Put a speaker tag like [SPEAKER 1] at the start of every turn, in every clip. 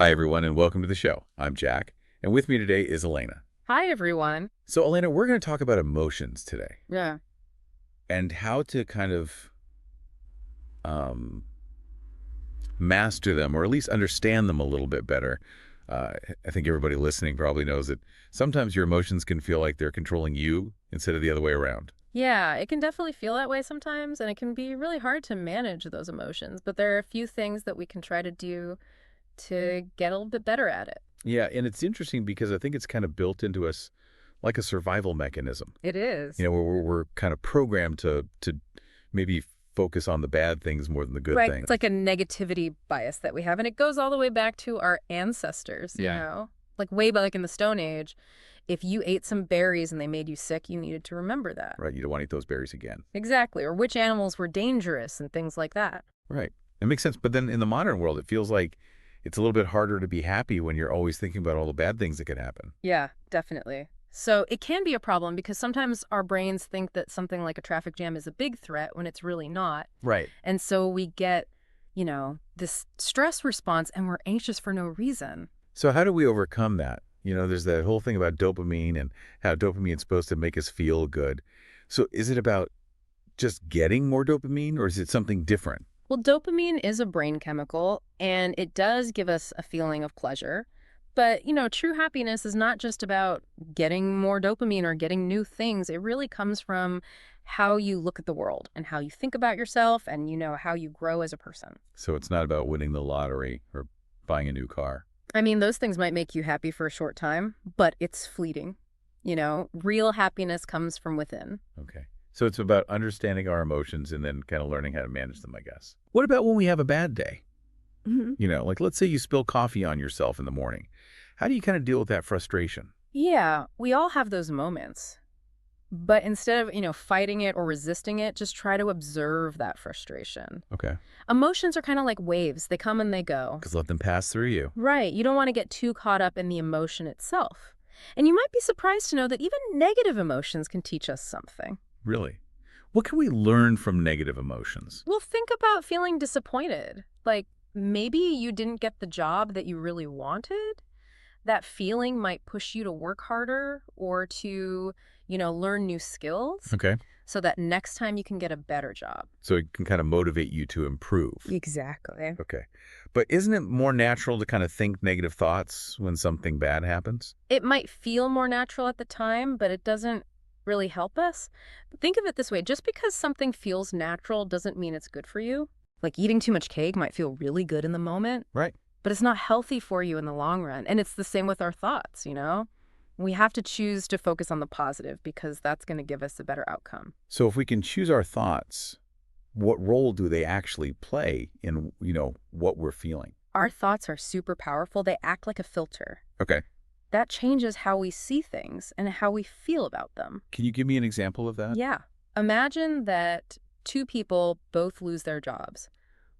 [SPEAKER 1] Hi, everyone, and welcome to the show. I'm Jack, and with me today is Elena.
[SPEAKER 2] Hi, everyone.
[SPEAKER 1] So, Elena, we're going to talk about emotions today
[SPEAKER 2] Yeah.
[SPEAKER 1] and how to kind of um, master them or at least understand them a little bit better. Uh, I think everybody listening probably knows that sometimes your emotions can feel like they're controlling you instead of the other way around.
[SPEAKER 2] Yeah, it can definitely feel that way sometimes, and it can be really hard to manage those emotions. But there are a few things that we can try to do to get a little bit better at it.
[SPEAKER 1] Yeah, and it's interesting because I think it's kind of built into us like a survival mechanism.
[SPEAKER 2] It is.
[SPEAKER 1] Where we're kind of programmed to maybe focus on the bad things more than the good
[SPEAKER 2] Right.
[SPEAKER 1] things.
[SPEAKER 2] It's like a negativity bias that we have, and it goes all the way back to our ancestors,
[SPEAKER 1] Yeah.
[SPEAKER 2] Like way back in the Stone Age. If you ate some berries and they made you sick, you needed to remember that.
[SPEAKER 1] Right, you don't want to eat those berries again.
[SPEAKER 2] Exactly. Or which animals were dangerous and things like that.
[SPEAKER 1] Right. It makes sense. But then in the modern world, it feels like it's a little bit harder to be happy when you're always thinking about all the bad things that could happen.
[SPEAKER 2] Yeah, definitely. So it can be a problem because sometimes our brains think that something like a traffic jam is a big threat when it's really not.
[SPEAKER 1] Right.
[SPEAKER 2] And so we get, this stress response and we're anxious for no reason.
[SPEAKER 1] So how do we overcome that? There's that whole thing about dopamine and how dopamine is supposed to make us feel good. So is it about just getting more dopamine or is it something different?
[SPEAKER 2] Well, dopamine is a brain chemical and it does give us a feeling of pleasure. But, true happiness is not just about getting more dopamine or getting new things. It really comes from how you look at the world and how you think about yourself and, how you grow as a person.
[SPEAKER 1] So it's not about winning the lottery or buying a new car.
[SPEAKER 2] I mean, those things might make you happy for a short time, but it's fleeting. Real happiness comes from within.
[SPEAKER 1] Okay. So it's about understanding our emotions and then kind of learning how to manage them, I guess. What about when we have a bad day? Like let's say you spill coffee on yourself in the morning. How do you kind of deal with that frustration?
[SPEAKER 2] Yeah, we all have those moments. But instead of, fighting it or resisting it, just try to observe that frustration.
[SPEAKER 1] Okay.
[SPEAKER 2] Emotions are kind of like waves. They come and they go.
[SPEAKER 1] Because let them pass through you.
[SPEAKER 2] Right. You don't want to get too caught up in the emotion itself. And you might be surprised to know that even negative emotions can teach us something.
[SPEAKER 1] Really? What can we learn from negative emotions?
[SPEAKER 2] Well, think about feeling disappointed. Like maybe you didn't get the job that you really wanted. That feeling might push you to work harder or to, learn new skills
[SPEAKER 1] Okay.
[SPEAKER 2] so that next time you can get a better job.
[SPEAKER 1] So it can kind of motivate you to improve.
[SPEAKER 2] Exactly.
[SPEAKER 1] Okay. But isn't it more natural to kind of think negative thoughts when something bad happens?
[SPEAKER 2] It might feel more natural at the time, but it doesn't really help us. Think of it this way. Just because something feels natural doesn't mean it's good for you. Like eating too much cake might feel really good in the moment,
[SPEAKER 1] Right.
[SPEAKER 2] but it's not healthy for you in the long run. And it's the same with our thoughts, We have to choose to focus on the positive because that's going to give us a better outcome.
[SPEAKER 1] So if we can choose our thoughts, what role do they actually play in, what we're feeling?
[SPEAKER 2] Our thoughts are super powerful. They act like a filter.
[SPEAKER 1] Okay.
[SPEAKER 2] That changes how we see things and how we feel about them.
[SPEAKER 1] Can you give me an example of that?
[SPEAKER 2] Yeah. Imagine that two people both lose their jobs.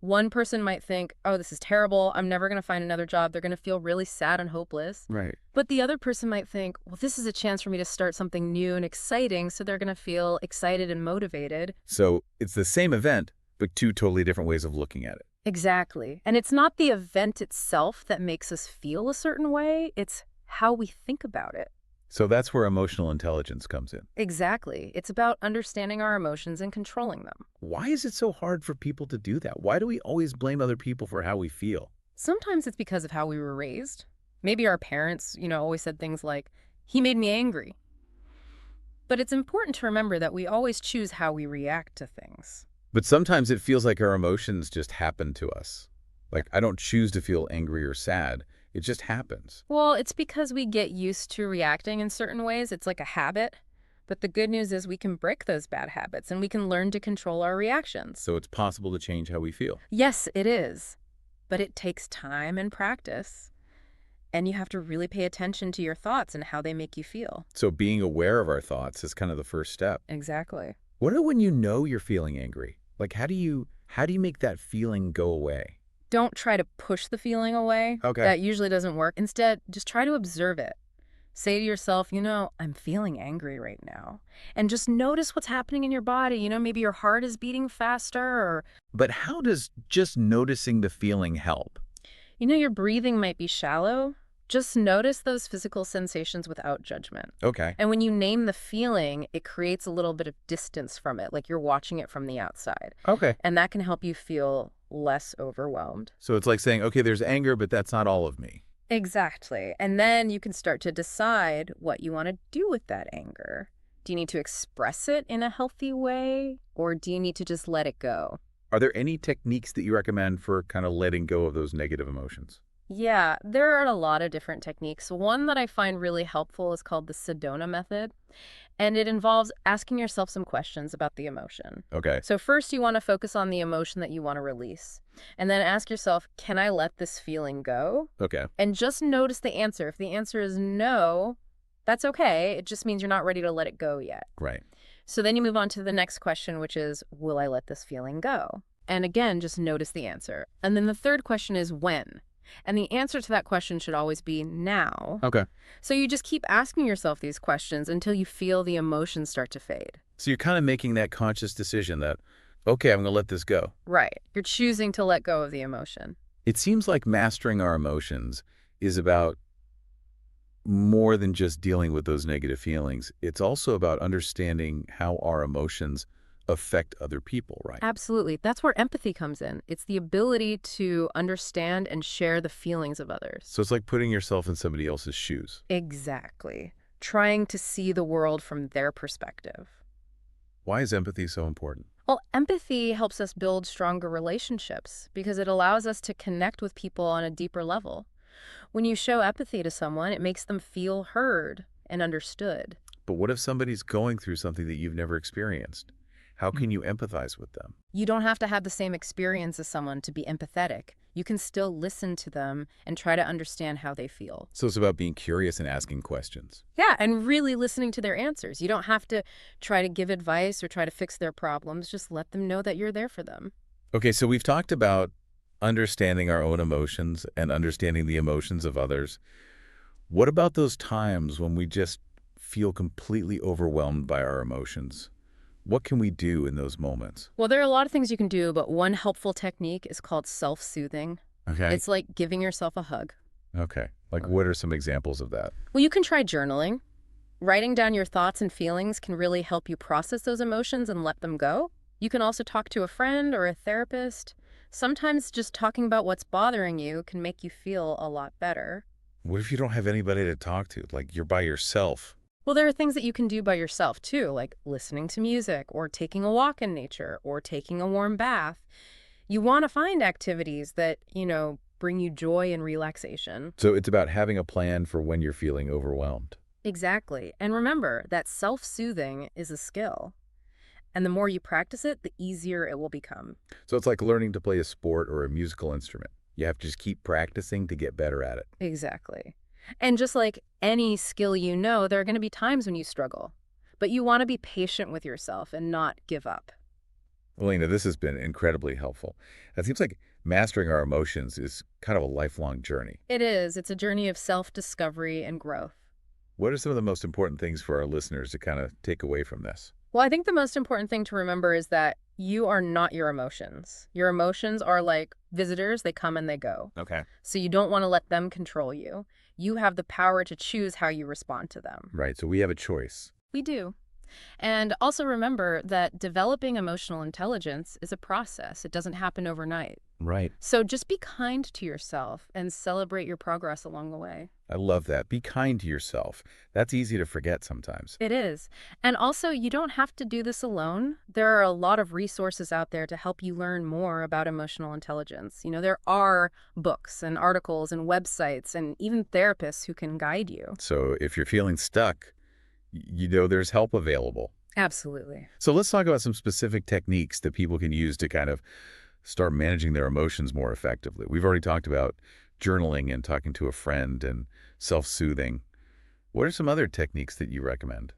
[SPEAKER 2] One person might think, oh, this is terrible. I'm never going to find another job. They're going to feel really sad and hopeless.
[SPEAKER 1] Right.
[SPEAKER 2] But the other person might think, well, this is a chance for me to start something new and exciting. So they're going to feel excited and motivated.
[SPEAKER 1] So it's the same event, but two totally different ways of looking at it.
[SPEAKER 2] Exactly. And it's not the event itself that makes us feel a certain way. It's how we think about it.
[SPEAKER 1] So that's where emotional intelligence comes in.
[SPEAKER 2] Exactly. It's about understanding our emotions and controlling them.
[SPEAKER 1] Why is it so hard for people to do that? Why do we always blame other people for how we feel?
[SPEAKER 2] Sometimes it's because of how we were raised. Maybe our parents, always said things like, he made me angry. But it's important to remember that we always choose how we react to things.
[SPEAKER 1] But sometimes it feels like our emotions just happen to us. Like I don't choose to feel angry or sad. It just happens.
[SPEAKER 2] Well, it's because we get used to reacting in certain ways. It's like a habit. But the good news is we can break those bad habits and we can learn to control our reactions.
[SPEAKER 1] So it's possible to change how we feel.
[SPEAKER 2] Yes, it is. But it takes time and practice. And you have to really pay attention to your thoughts and how they make you feel.
[SPEAKER 1] So being aware of our thoughts is kind of the first step.
[SPEAKER 2] Exactly.
[SPEAKER 1] What about when you know you're feeling angry? Like how do you make that feeling go away?
[SPEAKER 2] Don't try to push the feeling away.
[SPEAKER 1] Okay.
[SPEAKER 2] That usually doesn't work. Instead, just try to observe it. Say to yourself, I'm feeling angry right now. And just notice what's happening in your body. Maybe your heart is beating faster or,
[SPEAKER 1] But how does just noticing the feeling help?
[SPEAKER 2] Your breathing might be shallow. Just notice those physical sensations without judgment.
[SPEAKER 1] Okay.
[SPEAKER 2] And when you name the feeling, it creates a little bit of distance from it, like you're watching it from the outside.
[SPEAKER 1] Okay.
[SPEAKER 2] And that can help you feel less overwhelmed.
[SPEAKER 1] So it's like saying, okay, there's anger, but that's not all of me.
[SPEAKER 2] Exactly. And then you can start to decide what you want to do with that anger. Do you need to express it in a healthy way, or do you need to just let it go?
[SPEAKER 1] Are there any techniques that you recommend for kind of letting go of those negative emotions?
[SPEAKER 2] Yeah, there are a lot of different techniques. One that I find really helpful is called the Sedona method, and it involves asking yourself some questions about the emotion.
[SPEAKER 1] Okay.
[SPEAKER 2] So first you want to focus on the emotion that you want to release, and then ask yourself, can I let this feeling go?
[SPEAKER 1] Okay.
[SPEAKER 2] And just notice the answer. If the answer is no, that's okay. It just means you're not ready to let it go yet.
[SPEAKER 1] Right.
[SPEAKER 2] So then you move on to the next question, which is, will I let this feeling go? And again, just notice the answer. And then the third question is when? And the answer to that question should always be now.
[SPEAKER 1] Okay.
[SPEAKER 2] So you just keep asking yourself these questions until you feel the emotions start to fade.
[SPEAKER 1] So you're kind of making that conscious decision that, okay, I'm going to let this go.
[SPEAKER 2] Right. You're choosing to let go of the emotion.
[SPEAKER 1] It seems like mastering our emotions is about more than just dealing with those negative feelings. It's also about understanding how our emotions affect other people, right?
[SPEAKER 2] Absolutely. That's where empathy comes in. It's the ability to understand and share the feelings of others.
[SPEAKER 1] So it's like putting yourself in somebody else's shoes.
[SPEAKER 2] Exactly. Trying to see the world from their perspective.
[SPEAKER 1] Why is empathy so important?
[SPEAKER 2] Well, empathy helps us build stronger relationships because it allows us to connect with people on a deeper level. When you show empathy to someone, it makes them feel heard and understood.
[SPEAKER 1] But what if somebody's going through something that you've never experienced? How can you empathize with them?
[SPEAKER 2] You don't have to have the same experience as someone to be empathetic. You can still listen to them and try to understand how they feel.
[SPEAKER 1] So it's about being curious and asking questions.
[SPEAKER 2] Yeah, and really listening to their answers. You don't have to try to give advice or try to fix their problems. Just let them know that you're there for them.
[SPEAKER 1] Okay, so we've talked about understanding our own emotions and understanding the emotions of others. What about those times when we just feel completely overwhelmed by our emotions? What can we do in those moments?
[SPEAKER 2] Well, there are a lot of things you can do, but one helpful technique is called self-soothing.
[SPEAKER 1] Okay.
[SPEAKER 2] It's like giving yourself a hug.
[SPEAKER 1] Okay. Like, what are some examples of that?
[SPEAKER 2] Well, you can try journaling. Writing down your thoughts and feelings can really help you process those emotions and let them go. You can also talk to a friend or a therapist. Sometimes just talking about what's bothering you can make you feel a lot better.
[SPEAKER 1] What if you don't have anybody to talk to? Like, you're by yourself.
[SPEAKER 2] Well, there are things that you can do by yourself, too, like listening to music or taking a walk in nature or taking a warm bath. You want to find activities that, bring you joy and relaxation.
[SPEAKER 1] So it's about having a plan for when you're feeling overwhelmed.
[SPEAKER 2] Exactly. And remember that self-soothing is a skill. And the more you practice it, the easier it will become.
[SPEAKER 1] So it's like learning to play a sport or a musical instrument. You have to just keep practicing to get better at it.
[SPEAKER 2] Exactly. And just like any skill there are going to be times when you struggle. But you want to be patient with yourself and not give up.
[SPEAKER 1] Elena, this has been incredibly helpful. It seems like mastering our emotions is kind of a lifelong journey.
[SPEAKER 2] It is. It's a journey of self-discovery and growth.
[SPEAKER 1] What are some of the most important things for our listeners to kind of take away from this?
[SPEAKER 2] Well, I think the most important thing to remember is that you are not your emotions. Your emotions are like visitors. They come and they go.
[SPEAKER 1] Okay.
[SPEAKER 2] So you don't want to let them control you. You have the power to choose how you respond to them.
[SPEAKER 1] Right. So we have a choice.
[SPEAKER 2] We do. And also remember that developing emotional intelligence is a process. It doesn't happen overnight.
[SPEAKER 1] Right.
[SPEAKER 2] So just be kind to yourself and celebrate your progress along the way.
[SPEAKER 1] I love that. Be kind to yourself. That's easy to forget sometimes.
[SPEAKER 2] It is. And also, you don't have to do this alone. There are a lot of resources out there to help you learn more about emotional intelligence. There are books and articles and websites and even therapists who can guide you.
[SPEAKER 1] So if you're feeling stuck, there's help available.
[SPEAKER 2] Absolutely.
[SPEAKER 1] So let's talk about some specific techniques that people can use to kind of start managing their emotions more effectively. We've already talked about journaling and talking to a friend and self-soothing. What are some other techniques that you recommend?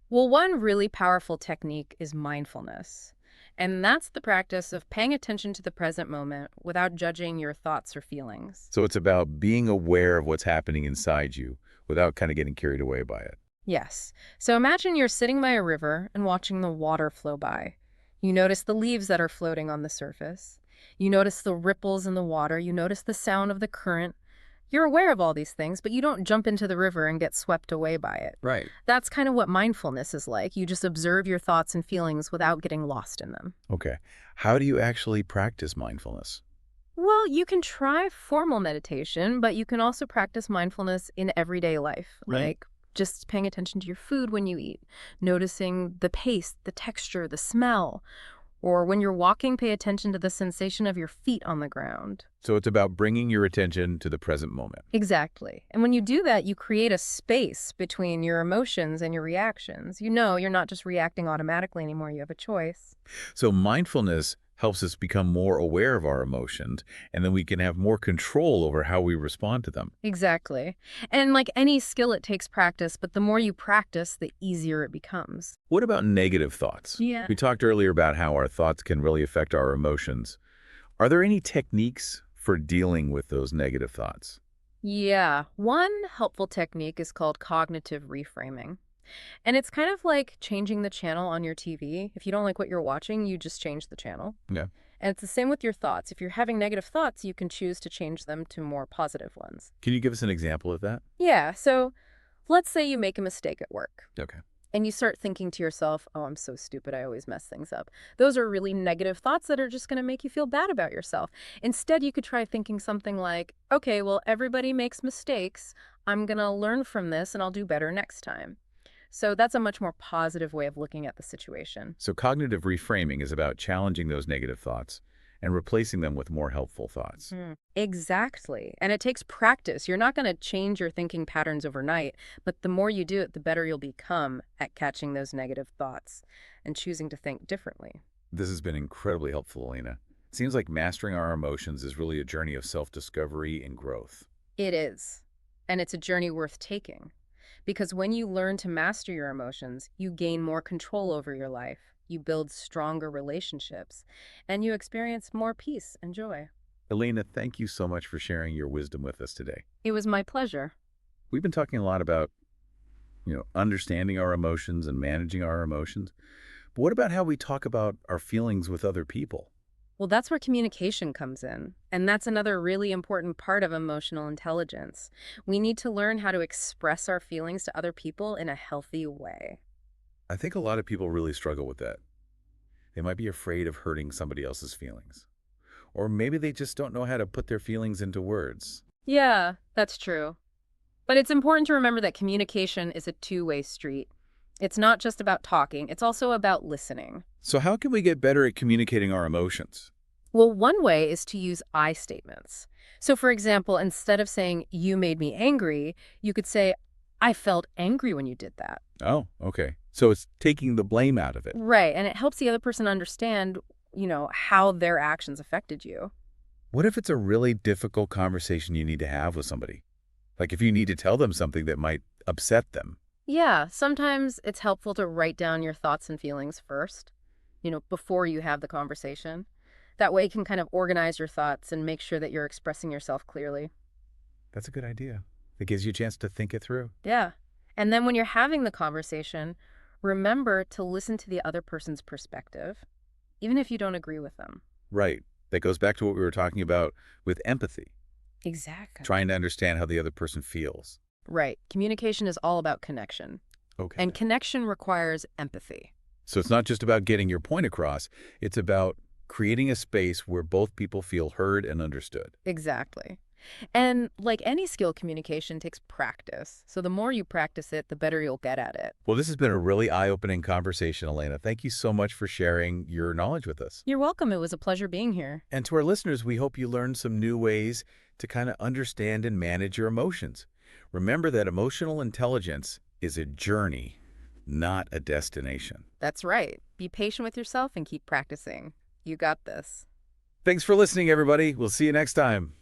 [SPEAKER 2] Well, one really powerful technique is mindfulness. And that's the practice of paying attention to the present moment without judging your thoughts or feelings.
[SPEAKER 1] So it's about being aware of what's happening inside you without kind of getting carried away by it.
[SPEAKER 2] Yes. So imagine you're sitting by a river and watching the water flow by. You notice the leaves that are floating on the surface. You notice the ripples in the water, you notice the sound of the current. You're aware of all these things, but you don't jump into the river and get swept away by it.
[SPEAKER 1] Right.
[SPEAKER 2] That's kind of what mindfulness is like. You just observe your thoughts and feelings without getting lost in them.
[SPEAKER 1] Okay. How do you actually practice mindfulness?
[SPEAKER 2] Well, you can try formal meditation, but you can also practice mindfulness in everyday life,
[SPEAKER 1] Right.
[SPEAKER 2] like just paying attention to your food when you eat, noticing the pace, the texture, the smell, or when you're walking, pay attention to the sensation of your feet on the ground.
[SPEAKER 1] So it's about bringing your attention to the present moment.
[SPEAKER 2] Exactly. And when you do that, you create a space between your emotions and your reactions. You know, you're not just reacting automatically anymore, you have a choice.
[SPEAKER 1] So mindfulness helps us become more aware of our emotions, and then we can have more control over how we respond to them.
[SPEAKER 2] Exactly. And like any skill, it takes practice, but the more you practice, the easier it becomes.
[SPEAKER 1] What about negative thoughts?
[SPEAKER 2] Yeah.
[SPEAKER 1] We talked earlier about how our thoughts can really affect our emotions. Are there any techniques for dealing with those negative thoughts?
[SPEAKER 2] Yeah. One helpful technique is called cognitive reframing. And it's kind of like changing the channel on your TV. If you don't like what you're watching, you just change the channel.
[SPEAKER 1] Yeah.
[SPEAKER 2] And it's the same with your thoughts. If you're having negative thoughts, you can choose to change them to more positive ones.
[SPEAKER 1] Can you give us an example of that?
[SPEAKER 2] Yeah. So let's say you make a mistake at work.
[SPEAKER 1] Okay.
[SPEAKER 2] And you start thinking to yourself, oh, I'm so stupid. I always mess things up. Those are really negative thoughts that are just going to make you feel bad about yourself. Instead, you could try thinking something like, okay, well, everybody makes mistakes. I'm going to learn from this and I'll do better next time. So that's a much more positive way of looking at the situation.
[SPEAKER 1] So cognitive reframing is about challenging those negative thoughts and replacing them with more helpful thoughts.
[SPEAKER 2] Exactly. And it takes practice. You're not going to change your thinking patterns overnight, but the more you do it, the better you'll become at catching those negative thoughts and choosing to think differently.
[SPEAKER 1] This has been incredibly helpful, Elena. It seems like mastering our emotions is really a journey of self-discovery and growth.
[SPEAKER 2] It is. And it's a journey worth taking. Because when you learn to master your emotions, you gain more control over your life, you build stronger relationships, and you experience more peace and joy.
[SPEAKER 1] Elena, thank you so much for sharing your wisdom with us today.
[SPEAKER 2] It was my pleasure.
[SPEAKER 1] We've been talking a lot about, understanding our emotions and managing our emotions. But what about how we talk about our feelings with other people?
[SPEAKER 2] Well, that's where communication comes in. And that's another really important part of emotional intelligence. We need to learn how to express our feelings to other people in a healthy way.
[SPEAKER 1] I think a lot of people really struggle with that. They might be afraid of hurting somebody else's feelings. Or maybe they just don't know how to put their feelings into words.
[SPEAKER 2] Yeah, that's true. But it's important to remember that communication is a two-way street. It's not just about talking, it's also about listening.
[SPEAKER 1] So how can we get better at communicating our emotions?
[SPEAKER 2] Well, one way is to use I statements. So, for example, instead of saying, you made me angry, you could say, I felt angry when you did that.
[SPEAKER 1] Oh, okay. So it's taking the blame out of it.
[SPEAKER 2] Right. And it helps the other person understand, how their actions affected you.
[SPEAKER 1] What if it's a really difficult conversation you need to have with somebody? Like if you need to tell them something that might upset them.
[SPEAKER 2] Yeah, sometimes it's helpful to write down your thoughts and feelings first, before you have the conversation. That way you can kind of organize your thoughts and make sure that you're expressing yourself clearly.
[SPEAKER 1] That's a good idea. It gives you a chance to think it through.
[SPEAKER 2] Yeah. And then when you're having the conversation, remember to listen to the other person's perspective, even if you don't agree with them.
[SPEAKER 1] Right. That goes back to what we were talking about with empathy,
[SPEAKER 2] Exactly.
[SPEAKER 1] trying to understand how the other person feels.
[SPEAKER 2] Right. Communication is all about connection.
[SPEAKER 1] Okay.
[SPEAKER 2] And connection requires empathy.
[SPEAKER 1] So it's not just about getting your point across. It's about creating a space where both people feel heard and understood.
[SPEAKER 2] Exactly. And like any skill, communication takes practice. So the more you practice it, the better you'll get at it.
[SPEAKER 1] Well, this has been a really eye-opening conversation, Elena. Thank you so much for sharing your knowledge with us.
[SPEAKER 2] You're welcome. It was a pleasure being here.
[SPEAKER 1] And to our listeners, we hope you learned some new ways to kind of understand and manage your emotions. Remember that emotional intelligence is a journey, not a destination.
[SPEAKER 2] That's right. Be patient with yourself and keep practicing. You got this.
[SPEAKER 1] Thanks for listening, everybody. We'll see you next time.